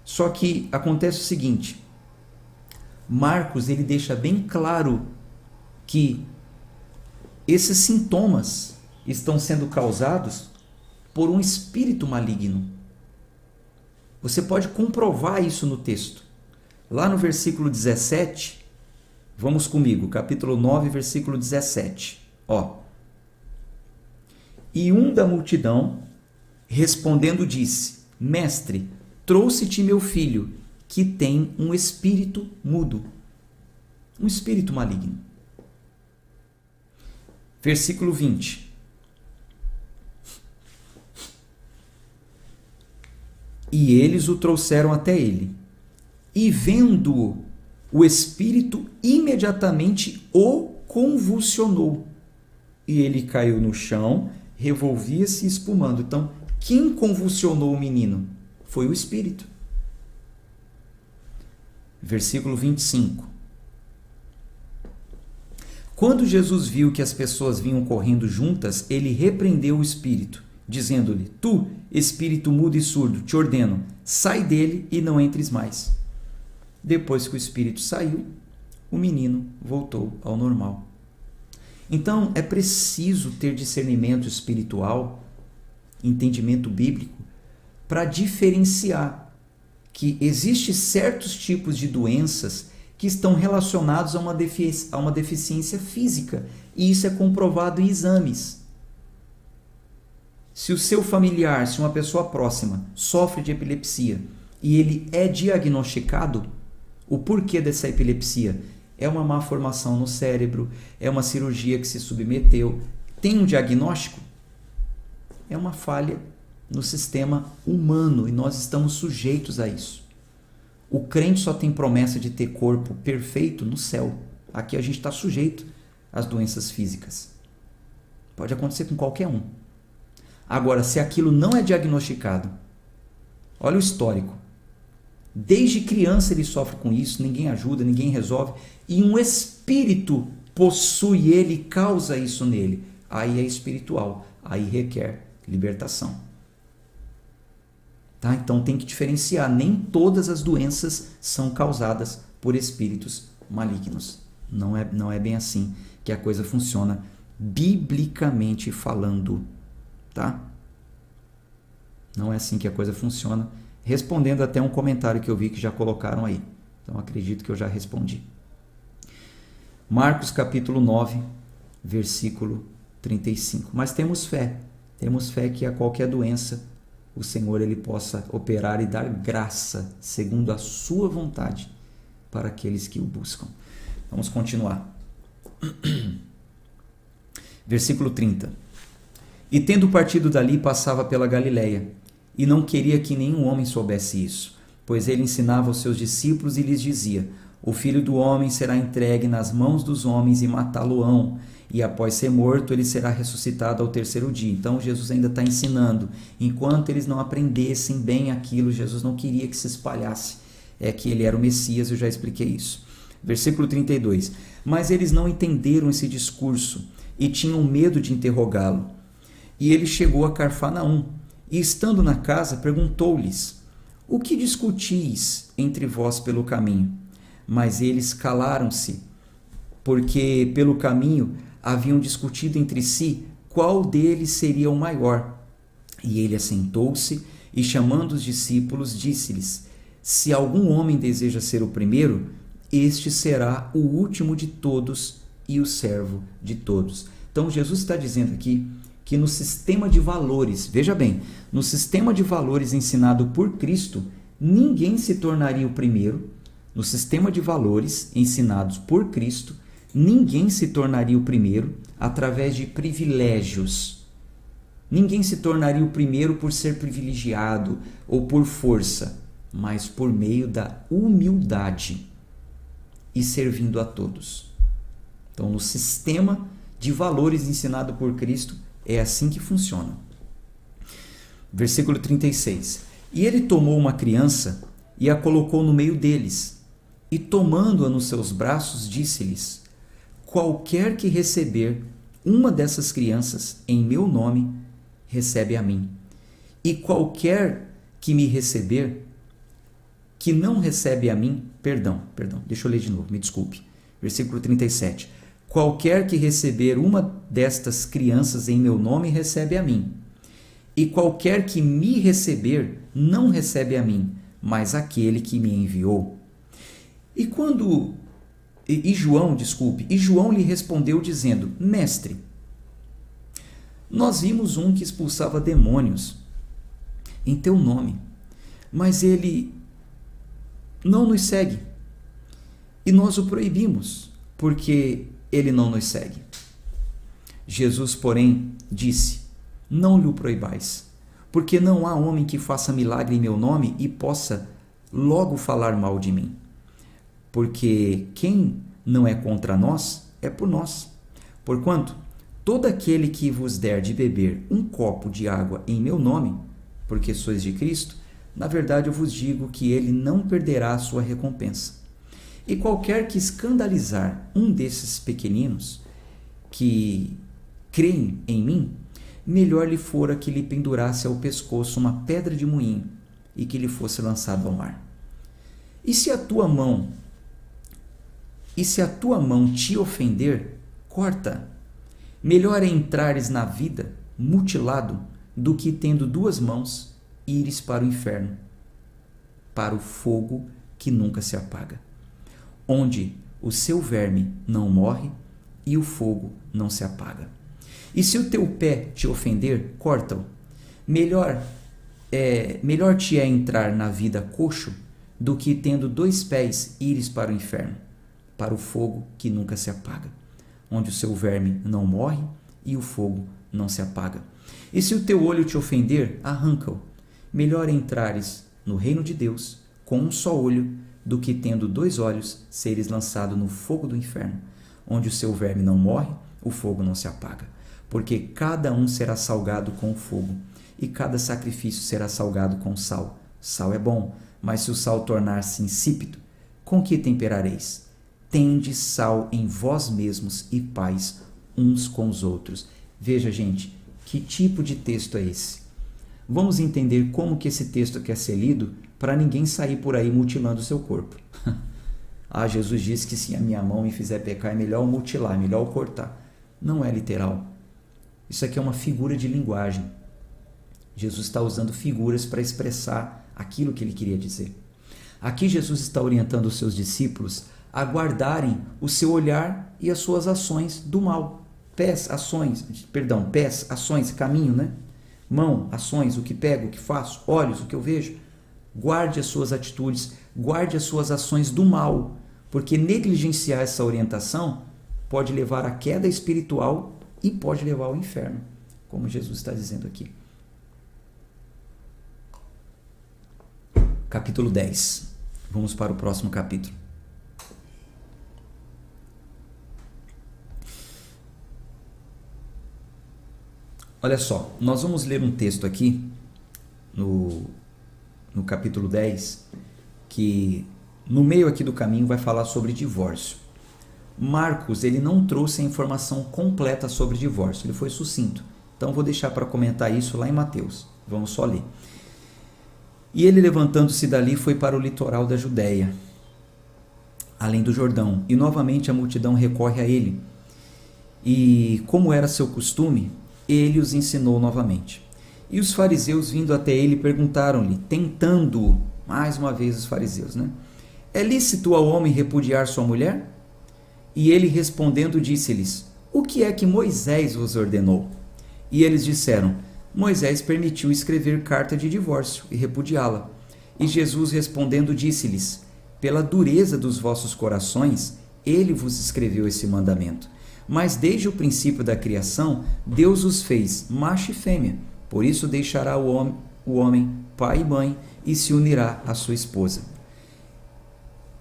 Só que acontece o seguinte: Marcos ele deixa bem claro que esses sintomas estão sendo causados por um espírito maligno. Você pode comprovar isso no texto. Lá no versículo 17, vamos comigo, capítulo 9, versículo 17. E um da multidão, respondendo, disse: Mestre, trouxe-te meu filho, que tem um espírito mudo. Um espírito maligno. Versículo 20. E eles o trouxeram até ele. E vendo-o, o espírito imediatamente o convulsionou. E ele caiu no chão, revolvia-se espumando. Então, quem convulsionou o menino? Foi o espírito. Versículo 25. Quando Jesus viu que as pessoas vinham correndo juntas, ele repreendeu o espírito, dizendo-lhe: tu, espírito mudo e surdo, te ordeno, sai dele e não entres mais. Depois que o espírito saiu, o menino voltou ao normal. Então, é preciso ter discernimento espiritual, entendimento bíblico, para diferenciar que existem certos tipos de doenças que estão relacionados a uma deficiência física, e isso é comprovado em exames. Se o seu familiar, se uma pessoa próxima sofre de epilepsia e ele é diagnosticado, o porquê dessa epilepsia? É uma má formação no cérebro, é uma cirurgia que se submeteu, tem um diagnóstico? É uma falha no sistema humano e nós estamos sujeitos a isso. O crente só tem promessa de ter corpo perfeito no céu. Aqui a gente está sujeito as doenças físicas. Pode acontecer com qualquer um. Agora, se aquilo não é diagnosticado, olha o histórico. Desde criança ele sofre com isso, ninguém ajuda, ninguém resolve, e um espírito possui ele e causa isso nele. Aí é espiritual, aí requer libertação. Tá? Então tem que diferenciar, nem todas as doenças são causadas por espíritos malignos. Não é bem assim que a coisa funciona, biblicamente falando. Tá? Não é assim que a coisa funciona. Respondendo até um comentário que eu vi que já colocaram aí. Então acredito que eu já respondi. Marcos capítulo 9, versículo 35. Mas temos fé que a qualquer doença o Senhor ele possa operar e dar graça segundo a sua vontade para aqueles que o buscam. Vamos continuar. Versículo 30. E tendo partido dali, passava pela Galileia, e não queria que nenhum homem soubesse isso, pois ele ensinava aos seus discípulos e lhes dizia: o Filho do Homem será entregue nas mãos dos homens e matá-lo-ão, e após ser morto ele será ressuscitado ao terceiro dia. Então Jesus ainda está ensinando. Enquanto eles não aprendessem bem aquilo, Jesus não queria que se espalhasse, que ele era o Messias, eu já expliquei isso. Versículo 32. Mas eles não entenderam esse discurso e tinham medo de interrogá-lo. E ele chegou a Cafarnaum, e estando na casa, perguntou-lhes: o que discutis entre vós pelo caminho? Mas eles calaram-se, porque pelo caminho haviam discutido entre si qual deles seria o maior. E ele assentou-se e, chamando os discípulos, disse-lhes: se algum homem deseja ser o primeiro, este será o último de todos e o servo de todos. Então Jesus está dizendo aqui que no sistema de valores, veja bem, no sistema de valores ensinado por Cristo, ninguém se tornaria o primeiro. No sistema de valores ensinados por Cristo, ninguém se tornaria o primeiro através de privilégios. Ninguém se tornaria o primeiro por ser privilegiado ou por força, mas por meio da humildade e servindo a todos. Então, no sistema de valores ensinado por Cristo, é assim que funciona. Versículo 36. E ele tomou uma criança e a colocou no meio deles, e tomando-a nos seus braços, disse-lhes: qualquer que receber uma dessas crianças em meu nome, recebe a mim. E qualquer que me receber, que não recebe a mim, perdão, deixa eu ler de novo, me desculpe. Versículo 37. Qualquer que receber uma destas crianças em meu nome, recebe a mim. E qualquer que me receber, não recebe a mim, mas aquele que me enviou. E João lhe respondeu dizendo: mestre, nós vimos um que expulsava demônios em teu nome, mas ele não nos segue, e nós o proibimos, porque ele não nos segue. Jesus, porém, disse: não lhe o proibais, porque não há homem que faça milagre em meu nome e possa logo falar mal de mim. Porque quem não é contra nós, é por nós. Porquanto, todo aquele que vos der de beber um copo de água em meu nome, porque sois de Cristo, na verdade eu vos digo que ele não perderá a sua recompensa. E qualquer que escandalizar um desses pequeninos que creem em mim, melhor lhe fora que lhe pendurasse ao pescoço uma pedra de moinho e que lhe fosse lançado ao mar. E se a tua mão te ofender, corta. Melhor é entrares na vida mutilado do que, tendo duas mãos, ires para o inferno, para o fogo que nunca se apaga, onde o seu verme não morre e o fogo não se apaga. E se o teu pé te ofender, corta-o. Melhor te é entrar na vida coxo do que, tendo dois pés, ires para o inferno, para o fogo que nunca se apaga, onde o seu verme não morre e o fogo não se apaga. E se o teu olho te ofender, arranca-o. Melhor entrares no reino de Deus com um só olho do que, tendo dois olhos, seres lançado no fogo do inferno, onde o seu verme não morre, o fogo não se apaga. Porque cada um será salgado com o fogo, e cada sacrifício será salgado com sal. Sal é bom, mas se o sal tornar-se insípido, com que temperareis? Tende sal em vós mesmos e paz uns com os outros. Veja, gente, que tipo de texto é esse? Vamos entender como que esse texto quer ser lido para ninguém sair por aí mutilando o seu corpo. Jesus disse que se a minha mão me fizer pecar, é melhor mutilar, é melhor cortar. Não é literal. Isso aqui é uma figura de linguagem. Jesus está usando figuras para expressar aquilo que ele queria dizer. Aqui Jesus está orientando os seus discípulos a guardarem o seu olhar e as suas ações do mal. Pés, ações, caminho, né? Mão, ações, o que pego, o que faço, olhos, o que eu vejo. Guarde as suas atitudes, guarde as suas ações do mal, porque negligenciar essa orientação pode levar à queda espiritual e pode levar ao inferno, como Jesus está dizendo aqui. Capítulo 10. Vamos para o próximo capítulo. Olha só, nós vamos ler um texto aqui no capítulo 10, que no meio aqui do caminho vai falar sobre divórcio. Marcos, ele não trouxe a informação completa sobre divórcio, ele foi sucinto. Então vou deixar para comentar isso lá em Mateus. Vamos só ler. E ele, levantando-se dali, foi para o litoral da Judéia, além do Jordão, e novamente a multidão recorre a ele. E, como era seu costume, ele os ensinou novamente. E os fariseus, vindo até ele, perguntaram-lhe, tentando, mais uma vez os fariseus, né? É lícito ao homem repudiar sua mulher? E ele, respondendo, disse-lhes, o que é que Moisés vos ordenou? E eles disseram, Moisés permitiu escrever carta de divórcio e repudiá-la. E Jesus, respondendo, disse-lhes, pela dureza dos vossos corações, ele vos escreveu esse mandamento. Mas desde o princípio da criação, Deus os fez macho e fêmea. Por isso deixará o homem pai e mãe e se unirá à sua esposa.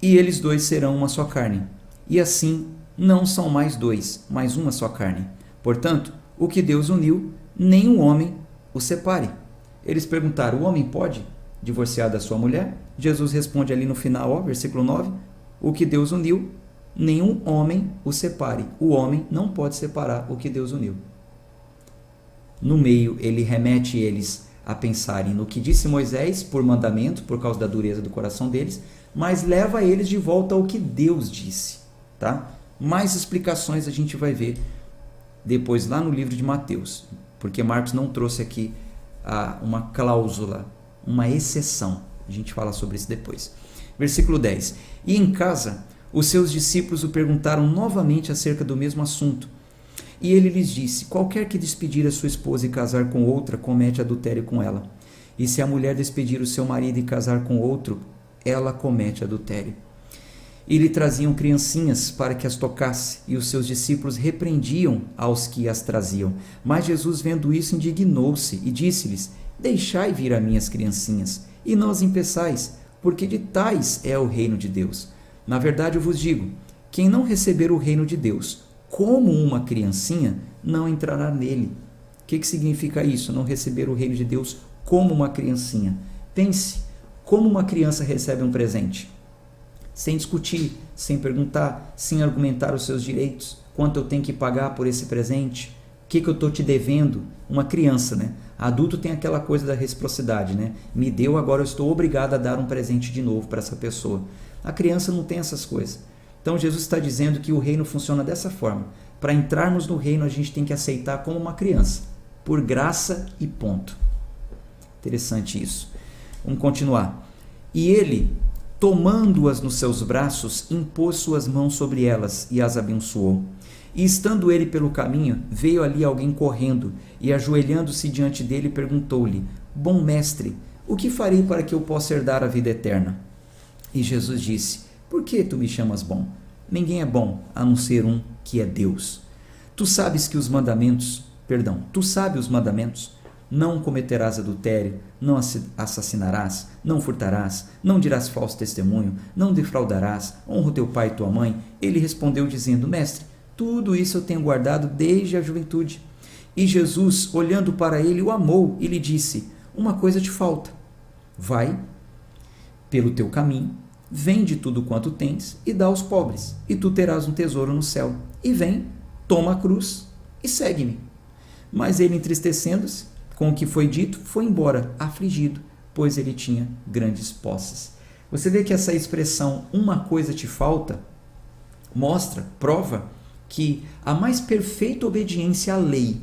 E eles dois serão uma só carne. E assim não são mais dois, mas uma só carne. Portanto, o que Deus uniu, nenhum homem o separe. Eles perguntaram, o homem pode divorciar da sua mulher? Jesus responde ali no final, versículo 9, o que Deus uniu, nenhum homem o separe. O homem não pode separar o que Deus uniu. No meio, ele remete eles a pensarem no que disse Moisés por mandamento, por causa da dureza do coração deles, mas leva eles de volta ao que Deus disse. Tá? Mais explicações a gente vai ver depois lá no livro de Mateus, porque Marcos não trouxe aqui uma cláusula, uma exceção. A gente fala sobre isso depois. Versículo 10. E em casa, os seus discípulos o perguntaram novamente acerca do mesmo assunto. E ele lhes disse, qualquer que despedir a sua esposa e casar com outra, comete adultério com ela. E se a mulher despedir o seu marido e casar com outro, ela comete adultério. E lhe traziam criancinhas para que as tocasse, e os seus discípulos repreendiam aos que as traziam. Mas Jesus, vendo isso, indignou-se e disse-lhes, deixai vir a minhas criancinhas, e não as impeçais, porque de tais é o reino de Deus. Na verdade, eu vos digo, quem não receber o reino de Deus como uma criancinha, não entrará nele. O que significa isso? Não receber o reino de Deus como uma criancinha. Pense, como uma criança recebe um presente? Sem discutir, sem perguntar, sem argumentar os seus direitos. Quanto eu tenho que pagar por esse presente? O que eu estou te devendo? Uma criança, né? Adulto tem aquela coisa da reciprocidade, né? Me deu, agora eu estou obrigado a dar um presente de novo para essa pessoa. A criança não tem essas coisas. Então Jesus está dizendo que o reino funciona dessa forma. Para entrarmos no reino, a gente tem que aceitar como uma criança, por graça e ponto. Interessante isso. Vamos continuar. E ele, tomando-as nos seus braços, impôs suas mãos sobre elas e as abençoou. E estando ele pelo caminho, veio ali alguém correndo e, ajoelhando-se diante dele, perguntou-lhe, bom mestre, o que farei para que eu possa herdar a vida eterna? E Jesus disse, por que tu me chamas bom? Ninguém é bom, a não ser um que é Deus. Tu sabes os mandamentos, não cometerás adultério, não assassinarás, não furtarás, não dirás falso testemunho, não defraudarás, honra o teu pai e tua mãe. Ele respondeu dizendo, mestre, Tudo isso eu tenho guardado desde a juventude. E Jesus, olhando para ele, o amou e lhe disse: uma coisa te falta. Vai pelo teu caminho, vende tudo quanto tens e dá aos pobres, e tu terás um tesouro no céu. E vem, toma a cruz e segue-me. Mas ele, entristecendo-se com o que foi dito, foi embora, afligido, pois ele tinha grandes posses. Você vê que essa expressão, uma coisa te falta, mostra, prova, que a mais perfeita obediência à lei,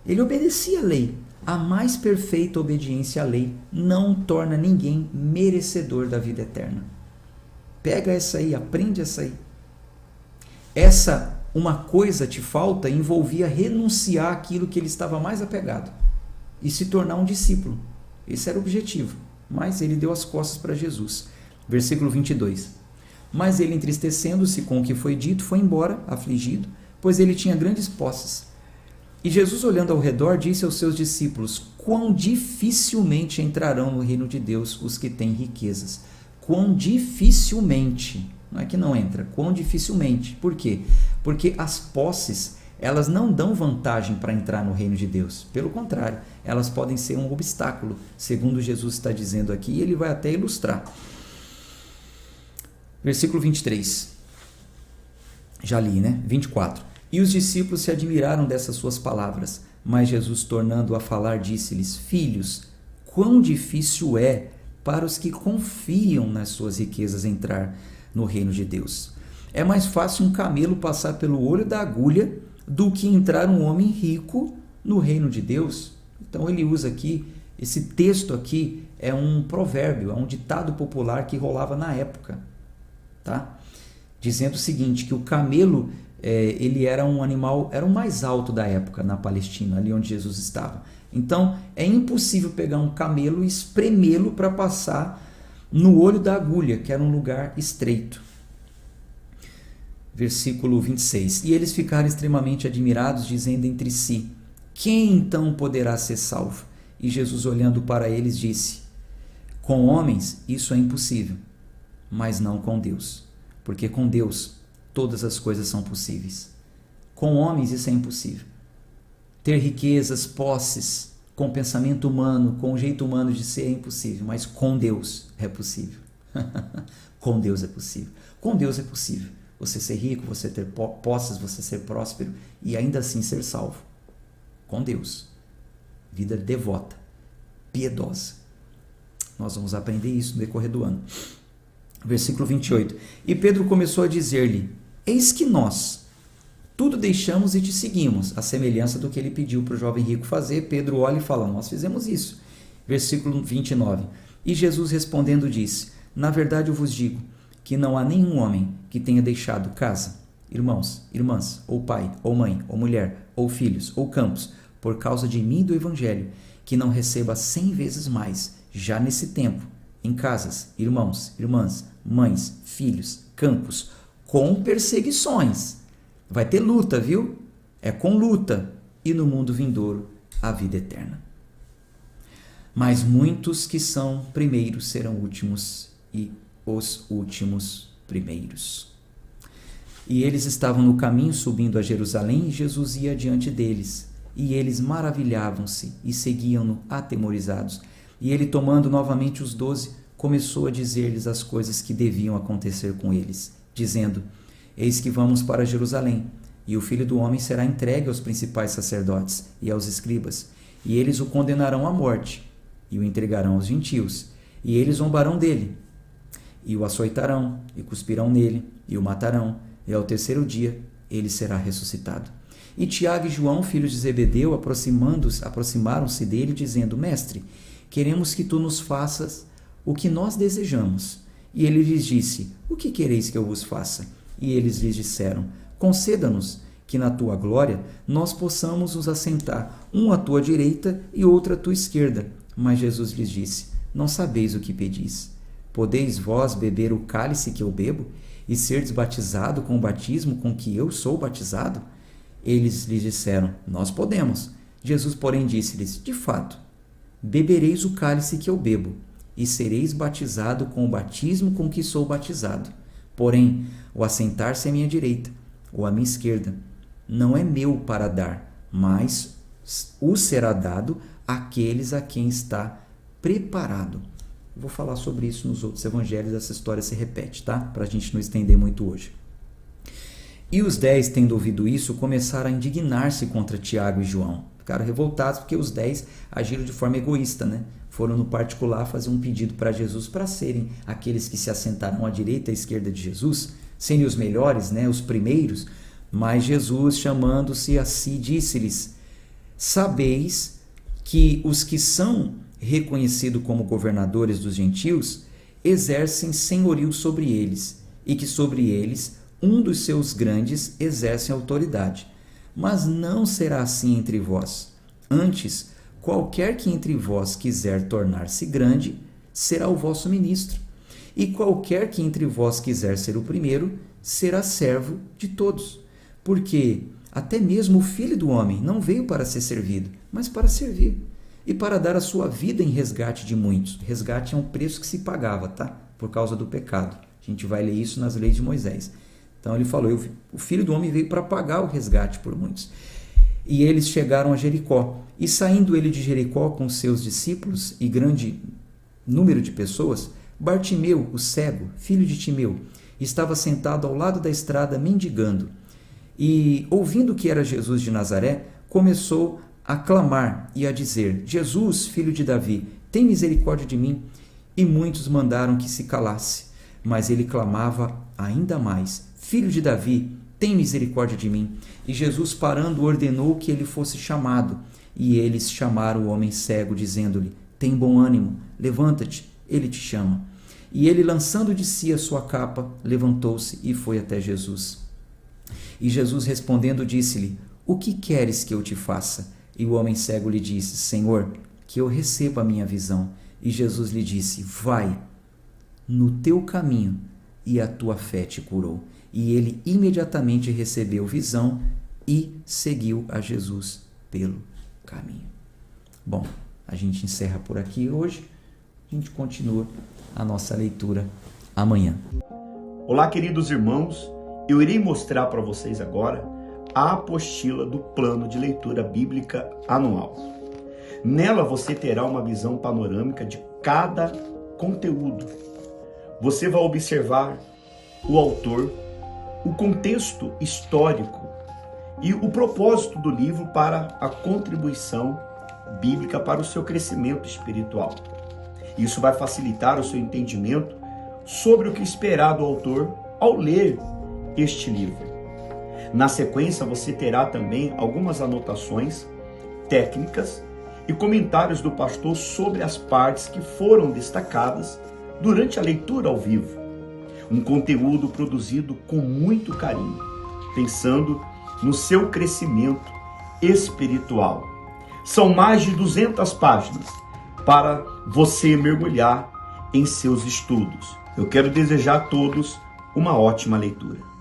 ele obedecia à lei, a mais perfeita obediência à lei não torna ninguém merecedor da vida eterna. Pega essa aí, aprende essa aí. Essa uma coisa te falta envolvia renunciar àquilo que ele estava mais apegado e se tornar um discípulo. Esse era o objetivo, mas ele deu as costas para Jesus. Versículo 22. Mas ele, entristecendo-se com o que foi dito, foi embora, afligido, pois ele tinha grandes posses. E Jesus, olhando ao redor, disse aos seus discípulos: quão dificilmente entrarão no reino de Deus os que têm riquezas. Quão dificilmente, não é que não entra, quão dificilmente. Por quê? Porque as posses, elas não dão vantagem para entrar no reino de Deus. Pelo contrário, elas podem ser um obstáculo, segundo Jesus está dizendo aqui, e ele vai até ilustrar. Versículo 23. Já li, né? 24. E os discípulos se admiraram dessas suas palavras, mas Jesus, tornando a falar, disse-lhes: filhos, quão difícil é para os que confiam nas suas riquezas entrar no reino de Deus. É mais fácil um camelo passar pelo olho da agulha do que entrar um homem rico no reino de Deus. Então ele usa aqui, esse texto aqui é um provérbio, é um ditado popular que rolava na época, tá? Dizendo o seguinte, que o camelo, ele era um animal, era o mais alto da época na Palestina, ali onde Jesus estava. Então é impossível pegar um camelo e espremê-lo para passar no olho da agulha, que era um lugar estreito. Versículo 26. E eles ficaram extremamente admirados, dizendo entre si: quem então poderá ser salvo? E Jesus, olhando para eles, disse: com homens isso é impossível, mas não com Deus, porque com Deus todas as coisas são possíveis. Com homens isso é impossível. Ter riquezas, posses, com pensamento humano, com o jeito humano de ser é impossível, mas com Deus é possível. Com Deus é possível. Com Deus é possível você ser rico, você ter posses, você ser próspero e ainda assim ser salvo. Com Deus. Vida devota, piedosa. Nós vamos aprender isso no decorrer do ano. Versículo 28. E Pedro começou a dizer-lhe: eis que nós tudo deixamos e te seguimos. A semelhança do que ele pediu para o jovem rico fazer, Pedro olha e fala: nós fizemos isso. Versículo 29. E Jesus respondendo disse: na verdade eu vos digo que não há nenhum homem que tenha deixado casa, irmãos, irmãs, ou pai, ou mãe, ou mulher, ou filhos, ou campos, por causa de mim e do evangelho, que não receba 100 vezes mais, já nesse tempo, em casas, irmãos, irmãs, mães, filhos, campos, com perseguições. Vai ter luta, viu? É com luta. E no mundo vindouro, a vida eterna. Mas muitos que são primeiros serão últimos, e os últimos primeiros. E eles estavam no caminho subindo a Jerusalém, e Jesus ia diante deles. E eles maravilhavam-se e seguiam-no atemorizados. E ele, tomando novamente os 12, começou a dizer-lhes as coisas que deviam acontecer com eles, dizendo: eis que vamos para Jerusalém, e o Filho do Homem será entregue aos principais sacerdotes e aos escribas, e eles o condenarão à morte, e o entregarão aos gentios, e eles zombarão dele, e o açoitarão, e cuspirão nele, e o matarão, e ao terceiro dia ele será ressuscitado. E Tiago e João, filhos de Zebedeu, aproximaram-se dele, dizendo: mestre, queremos que tu nos faças o que nós desejamos. E ele lhes disse: o que quereis que eu vos faça? E eles lhes disseram: conceda-nos que na tua glória nós possamos nos assentar, um à tua direita e outro à tua esquerda. Mas Jesus lhes disse: não sabeis o que pedis. Podeis vós beber o cálice que eu bebo, e serdes batizado com o batismo com que eu sou batizado? Eles lhes disseram: nós podemos. Jesus, porém, disse-lhes: de fato, bebereis o cálice que eu bebo, e sereis batizado com o batismo com que sou batizado. Porém, o assentar-se à minha direita, ou à minha esquerda. Não é meu para dar, mas o será dado àqueles a quem está preparado. Eu vou falar sobre isso nos outros evangelhos, essa história se repete, tá? Para a gente não estender muito hoje. E os 10, tendo ouvido isso, começaram a indignar-se contra Tiago e João. Ficaram revoltados porque os 10 agiram de forma egoísta, né? Foram no particular fazer um pedido para Jesus para serem aqueles que se assentaram à direita e à esquerda de Jesus, serem os melhores, né? Os primeiros. Mas Jesus, chamando-se a si, disse-lhes: sabeis que os que são reconhecidos como governadores dos gentios exercem senhorio sobre eles, e que sobre eles um dos seus grandes exerce autoridade. Mas não será assim entre vós. Antes, qualquer que entre vós quiser tornar-se grande, será o vosso ministro. E qualquer que entre vós quiser ser o primeiro, será servo de todos. Porque até mesmo o Filho do Homem não veio para ser servido, mas para servir, e para dar a sua vida em resgate de muitos. Resgate é um preço que se pagava, tá? Por causa do pecado. A gente vai ler isso nas leis de Moisés. Então ele falou, o Filho do Homem veio para pagar o resgate por muitos. E eles chegaram a Jericó. E saindo ele de Jericó com seus discípulos e grande número de pessoas, Bartimeu, o cego, filho de Timeu, estava sentado ao lado da estrada mendigando. E, ouvindo que era Jesus de Nazaré, começou a clamar e a dizer: Jesus, filho de Davi, tem misericórdia de mim. E muitos mandaram que se calasse. Mas ele clamava ainda mais: Filho de Davi, tem misericórdia de mim. E Jesus, parando, ordenou que ele fosse chamado. E eles chamaram o homem cego, dizendo-lhe: tem bom ânimo, levanta-te, ele te chama. E ele, lançando de si a sua capa, levantou-se e foi até Jesus. E Jesus, respondendo, disse-lhe: o que queres que eu te faça? E o homem cego lhe disse: Senhor, que eu receba a minha visão. E Jesus lhe disse: vai no teu caminho, e a tua fé te curou. E ele imediatamente recebeu visão e seguiu a Jesus pelo caminho. Bom, a gente encerra por aqui hoje. A gente continua a nossa leitura amanhã. Olá, queridos irmãos. Eu irei mostrar para vocês agora a apostila do Plano de Leitura Bíblica Anual. Nela você terá uma visão panorâmica de cada conteúdo. Você vai observar o autor, o contexto histórico e o propósito do livro para a contribuição bíblica para o seu crescimento espiritual. Isso vai facilitar o seu entendimento sobre o que esperar do autor ao ler este livro. Na sequência, você terá também algumas anotações técnicas e comentários do pastor sobre as partes que foram destacadas durante a leitura ao vivo. Um conteúdo produzido com muito carinho, pensando no seu crescimento espiritual. São mais de 200 páginas para você mergulhar em seus estudos. Eu quero desejar a todos uma ótima leitura.